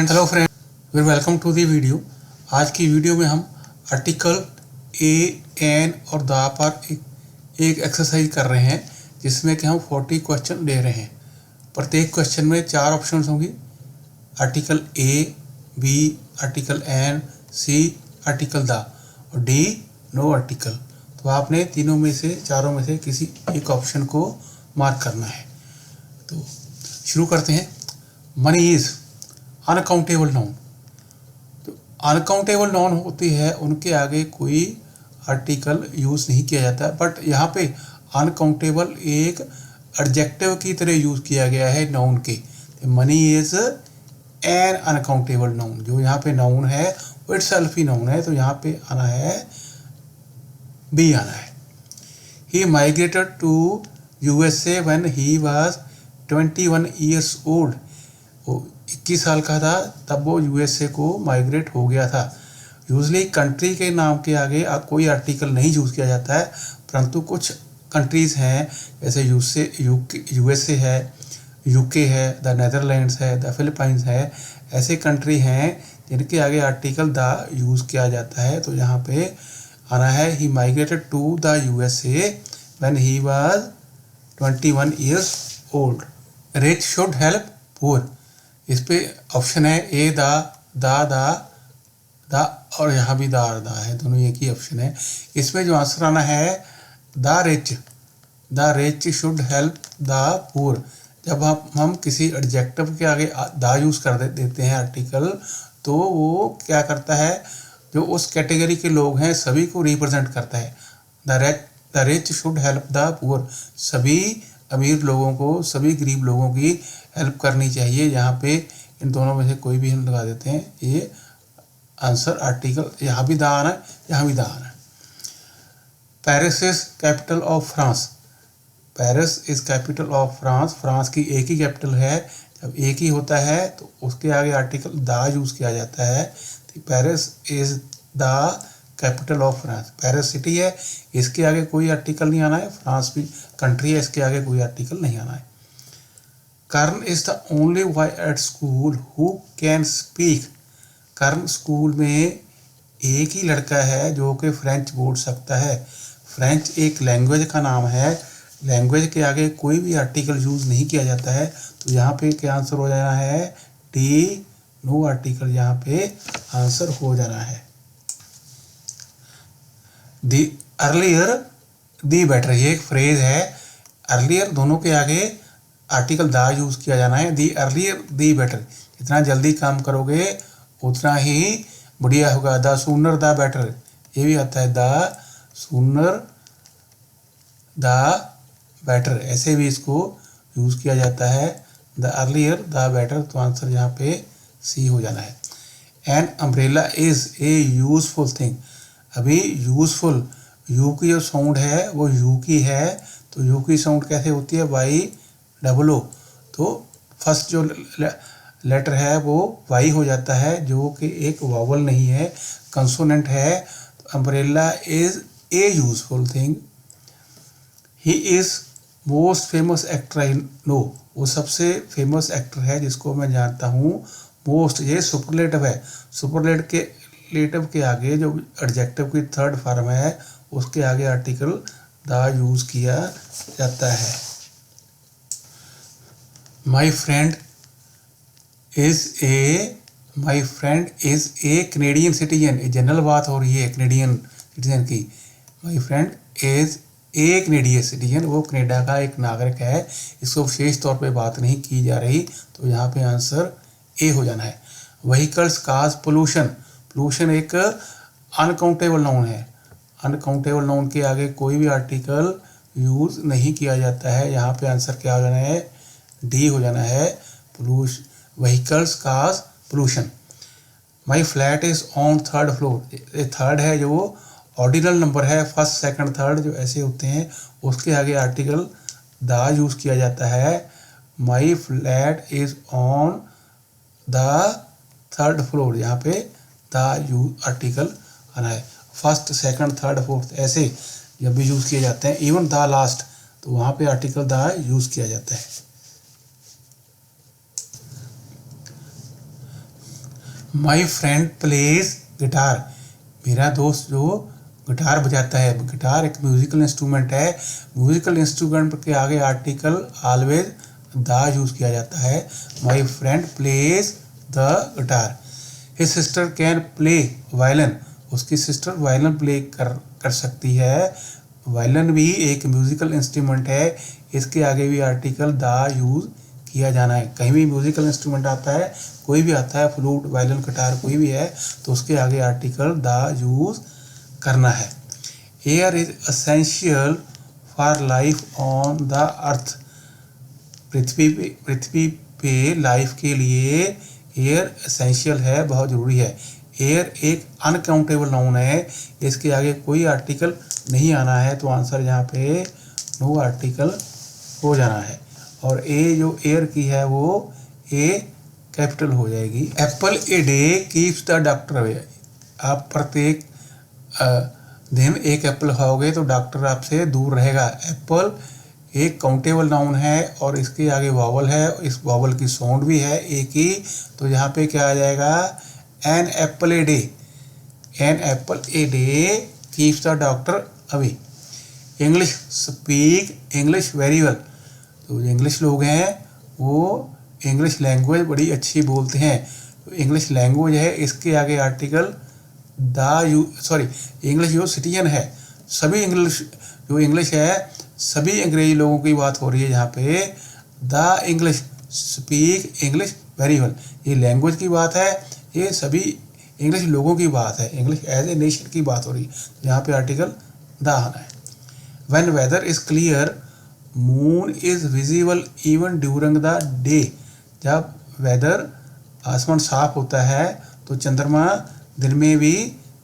Hello friend, welcome to the video. आज की video में हम आर्टिकल ए एन और द पर एक एक्सरसाइज कर रहे हैं जिसमें कि हम 40 क्वेश्चन ले रहे हैं। प्रत्येक क्वेश्चन में 4 ऑप्शंस होंगी, article a, B, article an, C, article the और डी नो आर्टिकल। तो आपने चारों में से किसी एक ऑप्शन को मार्क करना है। तो शुरू करते हैं। Money is uncountable noun. तो अनकाउंटेबल नाउन होती है, उनके आगे कोई आर्टिकल यूज़ नहीं किया जाता, बट यहाँ पे अनकाउंटेबल एक एडजेक्टिव की तरह यूज़ किया गया है नाउन के। Money is an uncountable noun. जो यहाँ पे नाउन है वो इटसेल्फ ही नाउन है, तो यहाँ पे आना है बी आना है। He migrated to USA when he was 21 years old. वो 21 साल का था तब वो USA को माइग्रेट हो गया था। यूजली कंट्री के नाम के आगे कोई आर्टिकल नहीं यूज़ किया जाता है, परंतु कुछ कंट्रीज़ हैं जैसे USA है, UK है, द नेदरलैंड्स है, द फिलीपाइंस है। ऐसे कंट्री हैं जिनके आगे आर्टिकल द यूज़ किया जाता है। तो यहाँ पे आना है he migrated to the USA when he was 21 years old. Rich should help poor. इस पे ऑप्शन है ए द और यहाँ भी द है, दोनों एक ही ऑप्शन है। इसमें जो आंसर आना है the rich should help the poor. जब हम किसी एडजेक्टिव के आगे द यूज़ कर देते हैं आर्टिकल, तो वो क्या करता है, जो उस कैटेगरी के लोग हैं सभी को रिप्रेजेंट करता है। The rich should help the poor. सभी अमीर लोगों को, सभी गरीब लोगों की हेल्प करनी चाहिए। यहाँ पे इन दोनों में से कोई भी हम लगा देते हैं। ये आंसर आर्टिकल, यहाँ भी द आना है, यहाँ भी द आना है। Paris is capital of France. Paris is capital of France. France की एक ही कैपिटल है। जब एक ही होता है तो उसके आगे आर्टिकल द यूज़ किया जाता है। तो Paris is the capital of France. Paris city है, इसके आगे कोई आर्टिकल नहीं आना है। फ्रांस भी कंट्री है, इसके आगे कोई आर्टिकल नहीं आना है। Karan is the only boy at school who can speak. Karan school में एक ही लड़का है जो कि फ्रेंच बोल सकता है। फ्रेंच एक लैंग्वेज का नाम है। लैंग्वेज के आगे कोई भी आर्टिकल यूज़ नहीं किया जाता है। तो यहाँ पे क्या आंसर हो जाना है, डी नो आर्टिकल यहाँ पे आंसर हो जाना है। दी अर्लियर दी बेटर, ये एक फ्रेज है। अर्लियर दोनों के आगे आर्टिकल द यूज़ किया जाना है। The earlier the better. जितना जल्दी काम करोगे उतना ही बढ़िया होगा। द सूनर द बेटर, ये भी आता है, द सूनर द बेटर, ऐसे भी इसको यूज़ किया जाता है। द अर्लियर द बेटर, तो आंसर यहाँ पे सी हो जाना है। An umbrella is a useful thing. अभी यूजफुल, यू की जो साउंड है वो यू की है, तो यू की साउंड कैसे होती है, वाई डबल ओ। तो फर्स्ट जो लेटर है वो वाई हो जाता है, जो कि एक वावल नहीं है, कंसोनेंट है। तो umbrella is a useful thing. He is most famous actor I know. वो सबसे फेमस एक्टर है जिसको मैं जानता हूँ। मोस्ट, ये सुपरलेटिव है। सुपरलेटिव के आगे जो एडजेक्टिव की थर्ड फॉर्म है उसके आगे आर्टिकल द यूज़ किया जाता है। My friend is a Canadian citizen. ये जनरल बात हो रही है कैनेडियन सिटीजन की। My friend is a Canadian citizen, वो कनेडा का एक नागरिक है। इसको विशेष तौर पे बात नहीं की जा रही, तो यहाँ पे आंसर ए हो जाना है। व्हीकल्स काज पोल्यूशन। पोल्यूशन एक अनकाउंटेबल नाउन है। अनकाउंटेबल नाउन के आगे कोई भी आर्टिकल यूज़ नहीं किया जाता है। यहाँ पे आंसर क्या हो जाना है, डी हो जाना है, pollution. Vehicles cause pollution. My flat is on third floor. ये थर्ड है, जो ऑर्डिनल नंबर है, फर्स्ट सेकंड थर्ड जो ऐसे होते हैं, उसके आगे आर्टिकल द यूज़ किया जाता है। माई flat is on the third floor, यहाँ पे द यूज आर्टिकल आना है। फर्स्ट सेकंड थर्ड फोर्थ ऐसे जब भी यूज़ किए जाते हैं, इवन द लास्ट, तो वहाँ पे आर्टिकल द यूज़ किया जाता है। माई फ्रेंड प्लेज गिटार, मेरा दोस्त जो गिटार बजाता है। गिटार एक म्यूजिकल इंस्ट्रूमेंट है। म्यूजिकल इंस्ट्रूमेंट के आगे आर्टिकल ऑलवेज द यूज किया जाता है। My friend plays the guitar. His sister can play violin, उसकी सिस्टर वायलिन प्ले कर सकती है। वायलिन भी एक म्यूजिकल इंस्ट्रूमेंट है, इसके आगे भी आर्टिकल द यूज किया जाना है। कहीं भी म्यूजिकल इंस्ट्रूमेंट आता है, कोई भी आता है, फ्लूट, वायलिन, गिटार कोई भी है, तो उसके आगे आर्टिकल द यूज करना है। Air is essential for life on the earth, पृथ्वी पे लाइफ के लिए एयर एसेंशियल है, बहुत ज़रूरी है। एयर एक अनकाउंटेबल नाउन है, इसके आगे कोई आर्टिकल नहीं आना है, तो आंसर यहाँ पे नो आर्टिकल हो जाना है। और ए जो एयर की है वो ए कैपिटल हो जाएगी। Apple a day keeps the doctor away, आप प्रत्येक दिन एक एप्पल खाओगे तो डॉक्टर आपसे दूर रहेगा। एप्पल एक काउंटेबल नाउन है और इसके आगे वावल है, इस वावल की साउंड भी है एक ही, तो यहाँ पे क्या आ जाएगा, an apple a day. An apple a day keeps the doctor away. English speak English very well, तो जो इंग्लिश लोग हैं वो इंग्लिश लैंग्वेज बड़ी अच्छी बोलते हैं। तो इंग्लिश लैंग्वेज है, इसके आगे आर्टिकल इंग्लिश जो सिटीजन है, सभी इंग्लिश जो इंग्लिश है, सभी अंग्रेजी लोगों की बात हो रही है यहाँ पे। The English speak English very well, ये लैंग्वेज की बात है, ये सभी इंग्लिश लोगों की बात है, इंग्लिश एज ए नेशन की बात हो रही है, यहाँ पे आर्टिकल द आना है। When weather is clear moon is visible even during the day, जब वेदर आसमान साफ होता है तो चंद्रमा दिन में भी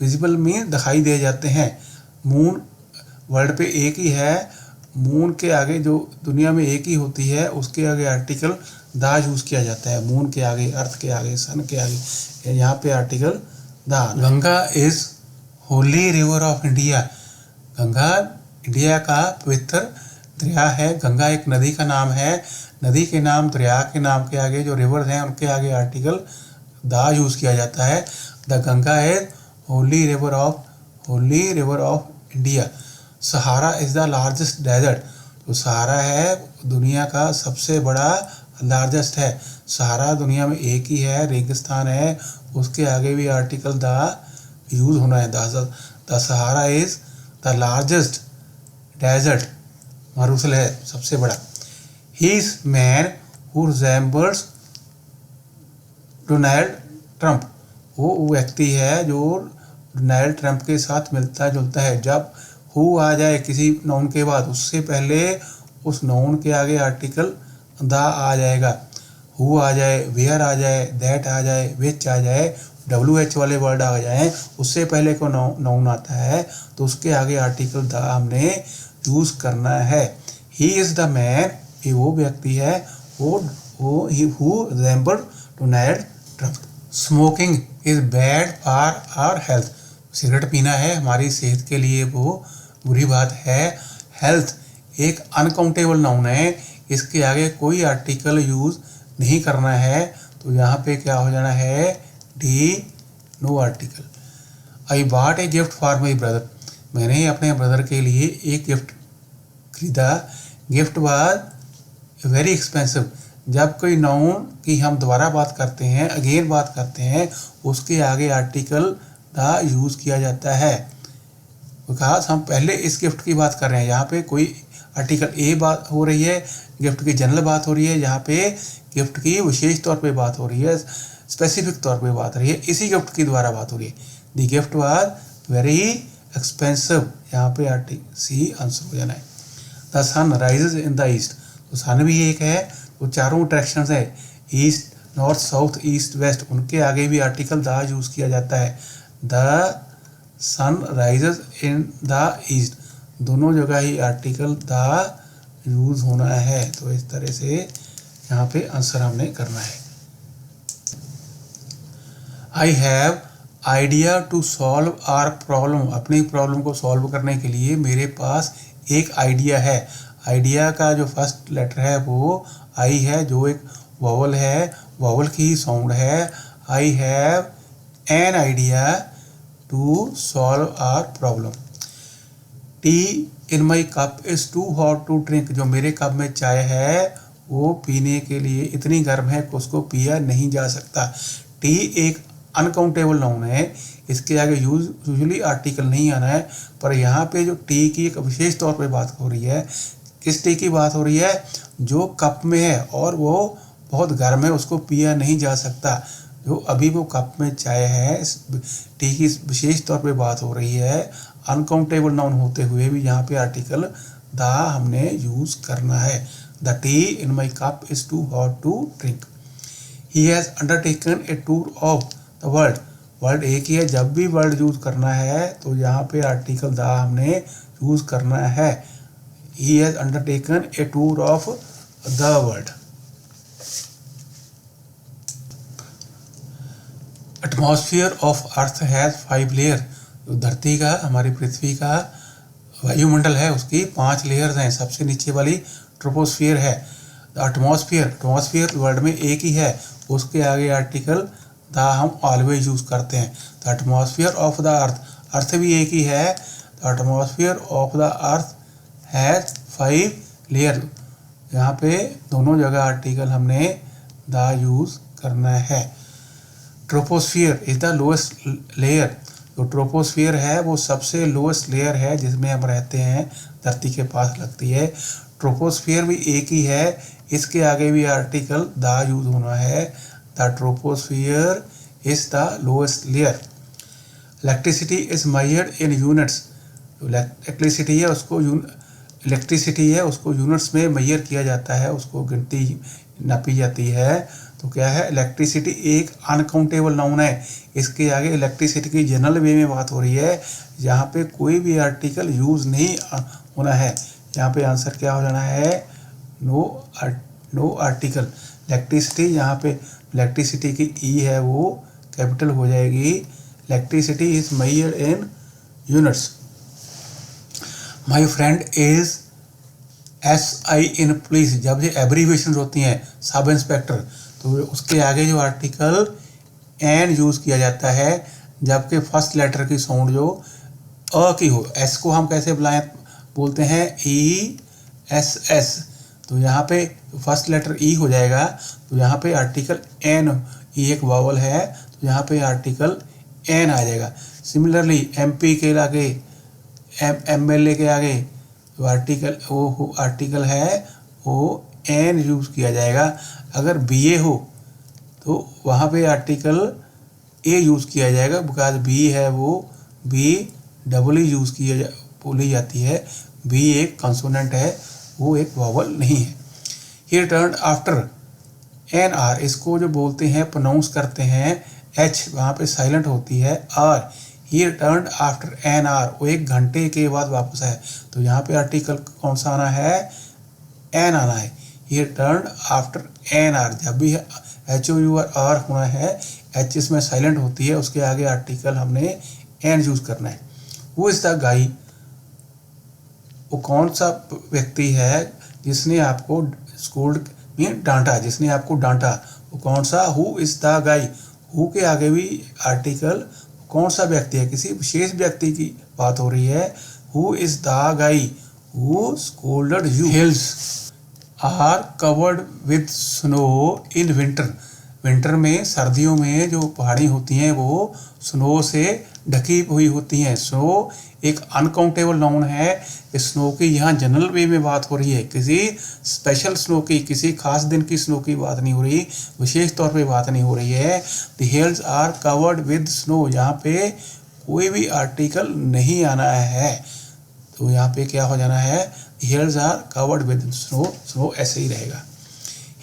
विजिबल में दिखाई दे जाते हैं। मून वर्ल्ड पे एक ही है, मून के आगे जो दुनिया में एक ही होती है उसके आगे आर्टिकल द यूज किया जाता है। मून के आगे, अर्थ के आगे, सन के आगे, यहाँ पे article the. Ganga is holy river of India, Ganga India का पवित्र दरिया है। गंगा एक नदी का नाम है, नदी के नाम, दरिया के नाम के आगे जो रिवर हैं उनके आगे आर्टिकल द यूज किया जाता है। The Ganga is holy river of India. Sahara is the largest desert, तो सहारा है दुनिया का सबसे बड़ा, लार्जेस्ट है। सहारा दुनिया में एक ही है, रेगिस्तान है, उसके आगे भी आर्टिकल द यूज होना है। The Sahara is the largest desert, मरुस्थल है सबसे बड़ा। He is man who resembles Donald Trump, वो व्यक्ति है जो डोनाल्ड ट्रंप के साथ मिलता जुलता है। जब हु आ जाए किसी नाउन के बाद, उससे पहले उस नाउन के आगे आर्टिकल द आ जाएगा। हु आ जाए, वेयर आ जाए, दैट आ जाए, विच आ जाए, WH वाले वर्ड आ जाए, उससे पहले को नाउन आता है तो उसके आगे आर्टिकल द हमने यूज करना है। ही इज द मैन, ये वो व्यक्ति है who resembles Donald Trump. Smoking is bad for our health, cigarette पीना है हमारी सेहत के लिए वो बुरी बात है। हेल्थ एक अनकाउंटेबल नाउन है, इसके आगे कोई आर्टिकल यूज नहीं करना है, तो यहाँ पे क्या हो जाना है, D, no article. I bought a gift for my brother, मैंने अपने ब्रदर के लिए एक गिफ्ट खरीदा। गिफ्ट वाज वेरी एक्सपेंसिव, जब कोई नाउन की हम दोबारा बात करते हैं, अगेन बात करते हैं, उसके आगे आर्टिकल द यूज किया जाता है। बिकॉज हम पहले इस गिफ्ट की बात कर रहे हैं, यहाँ पे कोई आर्टिकल ए बात हो रही है, गिफ्ट की जनरल बात हो रही है, यहाँ पे गिफ्ट की विशेष तौर पे बात हो रही है, स्पेसिफिक तौर पे बात हो रही है, इसी गिफ्ट की द्वारा बात हो रही है। The gift was very expensive, यहाँ पे आर्टिकल सी आंसर हो जाना है। The sun rises in the east, तो सन भी एक है, तो चारों डायरेक्शन है, east, north, south, east, west, उनके आगे भी आर्टिकल द यूज किया जाता है। The sun rises in the east, दोनों जगह ही आर्टिकल द यूज होना है। तो इस तरह से यहाँ पे आंसर हमने करना है। I have idea to solve our problem, अपनी प्रॉब्लम को सॉल्व करने के लिए मेरे पास एक आइडिया है। आइडिया का जो फर्स्ट लेटर है वो आई है, जो एक वावल है, वावल की ही साउंड है। I have an idea to solve our problem. Tea in my cup is too hot to drink. जो मेरे कप में चाय है वो पीने के लिए इतनी गर्म है कि उसको पिया नहीं जा सकता। टी एक अनकाउंटेबल नाउन है, इसके आगे यूजुअली आर्टिकल नहीं आना है, पर यहाँ पे जो टी की एक विशेष तौर पे बात हो रही है। किस टी की बात हो रही है? जो कप में है और वो बहुत गर्म है, उसको पिया नहीं जा सकता। जो अभी वो कप में चाय है, टी की विशेष तौर पे बात हो रही है। अनकाउंटेबल नाउन होते हुए भी यहाँ पे आर्टिकल द हमने यूज़ करना है। The tea in my cup is too hot to drink. He has undertaken a tour of the world. World एक ही है, जब भी वर्ल्ड यूज़ करना है तो यहाँ पे आर्टिकल द हमने यूज़ करना है। ही has undertaken a tour of the world. Atmosphere of earth has 5 layer. जो धरती का, हमारी पृथ्वी का वायुमंडल है, उसकी 5 लेयर्स हैं। सबसे नीचे वाली ट्रोपोस्फियर है। एटमॉस्फेयर वर्ल्ड में एक ही है, उसके आगे आर्टिकल द हम ऑलवेज यूज़ करते हैं। The atmosphere of the earth भी एक ही है। The atmosphere of the earth has 5 layer. यहाँ पे दोनों जगह आर्टिकल हमने द यूज़ करना है। Troposphere is the lowest layer. जो ट्रोपोस्फियर है वो सबसे लोएस्ट लेयर है जिसमें हम रहते हैं, धरती के पास लगती है। ट्रोपोस्फियर भी एक ही है, इसके आगे भी आर्टिकल द यूज होना है। The troposphere is the lowest layer. Electricity is measured in units. जो इलेक्ट्रिसिटी है उसको यूनिट्स में मेजर किया जाता है, उसको गिनती नापी जाती है। तो क्या है? इलेक्ट्रिसिटी एक अनकाउंटेबल नाउन है, इसके आगे इलेक्ट्रिसिटी की जनरल वे में बात हो रही है। यहाँ पे कोई भी आर्टिकल यूज़ नहीं होना है। यहाँ पे आंसर क्या हो जाना है? No article. इलेक्ट्रिसिटी, यहाँ पे इलेक्ट्रिसिटी की ई है वो कैपिटल हो जाएगी। Electricity is measured in units. My friend is SI in police. जब ये एब्रीविएशन होती हैं, सब इंस्पेक्टर, तो उसके आगे जो आर्टिकल एन यूज़ किया जाता है, जबकि फर्स्ट लेटर की साउंड जो अ की हो। एस को हम कैसे बोलते हैं? ESS। तो यहाँ पे फर्स्ट लेटर ई हो जाएगा, तो यहाँ पे आर्टिकल एन, ई एक वावल है, तो यहाँ पे आर्टिकल एन आ जाएगा। सिमिलरली MP के आगे, MLA के आगे जो आर्टिकल है वो एन यूज़ किया जाएगा। अगर BA हो तो वहाँ पे आर्टिकल ए यूज़ किया जाएगा, बिकॉज बी है वो BEE यूज़ बोली जाती है। बी एक कंसोनेंट है, वो एक वावल नहीं है। ही रिटर्न्ड आफ्टर NR। इसको जो बोलते हैं, प्रोनाउंस करते हैं, H वहाँ पे साइलेंट होती है। और ही रिटर्न्ड आफ्टर NR, वो 1 घंटे के बाद वापस आए। तो यहाँ पे आर्टिकल कौन सा आना है? एन आना है। ही रिटर्न्ड आफ्टर NR। जब भी HOUR होना है, H इसमें साइलेंट होती है, उसके आगे आर्टिकल हमने एन यूज़ करना है। वो इज द गाई। वो कौन सा व्यक्ति है जिसने आपको स्कोल्ड में डांटा, जिसने आपको डांटा? वो कौन सा? Who is the guy. Who के आगे भी आर्टिकल कौन सा व्यक्ति है, किसी विशेष व्यक्ति की बात हो रही है। Who is the guy who scolded you. Hills are covered with snow in winter. Winter में, सर्दियों में जो पहाड़ी होती हैं वो स्नो से ढकी हुई होती हैं। स्नो एक अनकाउंटेबल नाउन है। स्नो की यहाँ जनरल वे में बात हो रही है, किसी स्पेशल स्नो की, किसी खास दिन की स्नो की बात नहीं हो रही, विशेष तौर पे बात नहीं हो रही है। The hills are covered with snow, यहाँ पे कोई भी आर्टिकल नहीं आना है। तो यहाँ पे क्या हो जाना है? The hills are covered with snow, snow ऐसे ही रहेगा।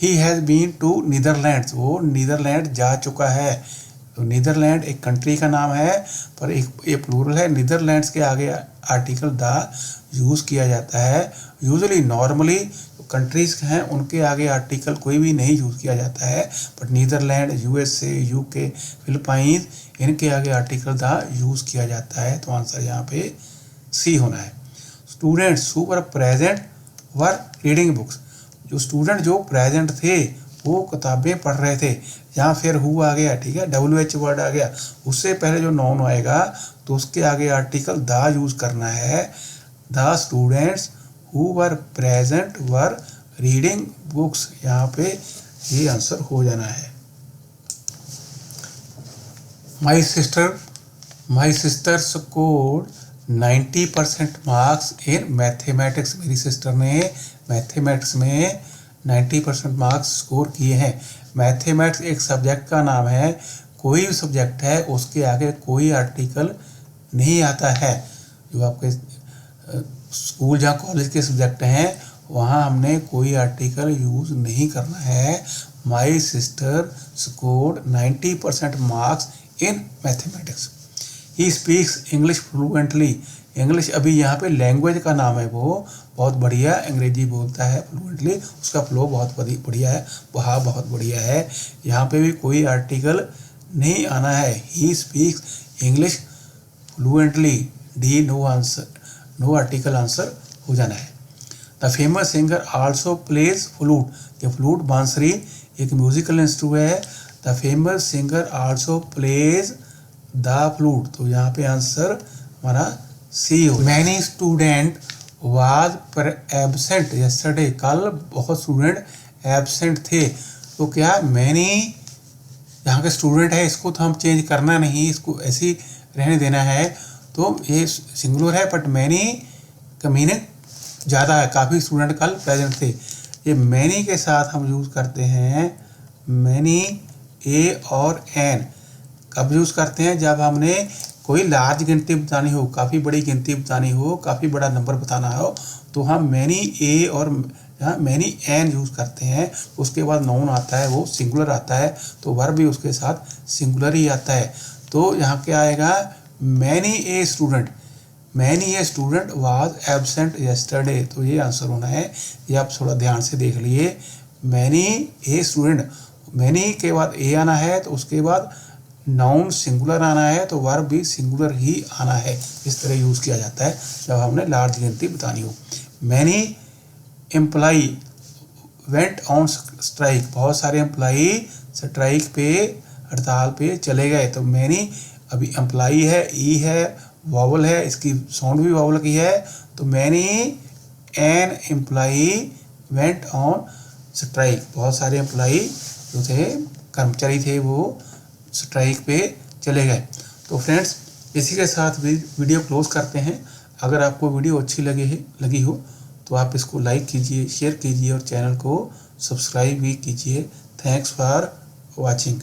He has been to Netherlands. वो नीदरलैंड जा चुका है। तो नीदरलैंड एक कंट्री का नाम है, पर ये प्लूरल है। नीदरलैंड्स के आगे आर्टिकल द यूज़ किया जाता है। यूजुअली नॉर्मली जो कंट्रीज़ हैं उनके आगे आर्टिकल कोई भी नहीं यूज़ किया जाता है, but Netherlands, USA, UK, Philippines, इनके आगे आर्टिकल द यूज़ किया जाता है। तो आंसर यहाँ पे C होना है। Students who were present were reading books. जो स्टूडेंट जो प्रेजेंट थे वो किताबें पढ़ रहे थे। यहाँ फिर हु आ गया, ठीक है, WH वर्ड आ गया, उससे पहले जो नाउन आएगा तो उसके आगे आर्टिकल द यूज करना है। The students who were present were reading books, यहाँ पे ये आंसर हो जाना है। My sister scored 90% marks in mathematics, मेरी सिस्टर ने मैथमेटिक्स में 90% मार्क्स स्कोर किए हैं। मैथमेटिक्स एक सब्जेक्ट का नाम है, कोई भी सब्जेक्ट है उसके आगे कोई आर्टिकल नहीं आता है। जो आपके स्कूल जहाँ कॉलेज के सब्जेक्ट हैं वहाँ हमने कोई आर्टिकल यूज़ नहीं करना है। My sister scored 90% marks in mathematics. He speaks English fluently, English अभी यहाँ पे लैंग्वेज का नाम है, वो बहुत बढ़िया अंग्रेजी बोलता है फ्लुएंटली, उसका फ्लो बहुत बढ़िया है, बहाव बहुत बढ़िया है। यहाँ पे भी कोई आर्टिकल नहीं आना है। He speaks English fluently, D no answer, no article answer हो जाना है। The famous singer also plays flute, ये फ्लूट बांसुरी एक म्यूजिकल इंस्ट्रूमेंट है। The famous singer also plays the flute, तो यहाँ पे आंसर हमारा सी हो। मैनी स्टूडेंट वाज पर एबसेंट यस्टरडे, कल बहुत स्टूडेंट एबसेंट थे। तो क्या मैनी यहाँ के स्टूडेंट है, इसको तो हम चेंज करना नहीं, इसको ऐसे ही रहने देना है। तो ये सिंगुलर है बट मैनी का मीनिंग ज़्यादा है, काफ़ी स्टूडेंट कल प्रेजेंट थे। ये मैनी के साथ हम यूज़ करते हैं मैनी ए और एन, कब यूज़ करते हैं जब हमने कोई लार्ज गिनती बतानी हो, काफ़ी बड़ी गिनती बतानी हो, काफ़ी बड़ा नंबर बताना हो, तो हम मैनी ए और यहाँ मैनी एन यूज़ करते हैं। उसके बाद नाउन आता है वो सिंगुलर आता है, तो वर्ब भी उसके साथ सिंगुलर ही आता है। तो यहाँ क्या आएगा, many a student, many a student was absent yesterday, तो ये आंसर होना है। ये आप थोड़ा ध्यान से देख लिए, मैनी ए स्टूडेंट, मैनी के बाद ए आना है तो उसके बाद नाउन सिंगुलर आना है, तो वर्ब भी सिंगुलर ही आना है। इस तरह यूज़ किया जाता है जब हमने लार्ज गिनती बतानी हो। Many employee went on strike, बहुत सारे एम्प्लॉई स्ट्राइक पे, हड़ताल पे चले गए। तो मैनी अभी एम्प्लॉई है, ई है, वावल है, इसकी साउंड भी वावल की है, तो many an employee went on strike, बहुत सारे एम्प्लॉई जो थे, कर्मचारी थे, वो स्ट्राइक पे चले गए। तो फ्रेंड्स इसी के साथ वीडियो क्लोज करते हैं। अगर आपको वीडियो अच्छी लगी हो तो आप इसको लाइक कीजिए, शेयर कीजिए और चैनल को सब्सक्राइब भी कीजिए। Thanks for watching.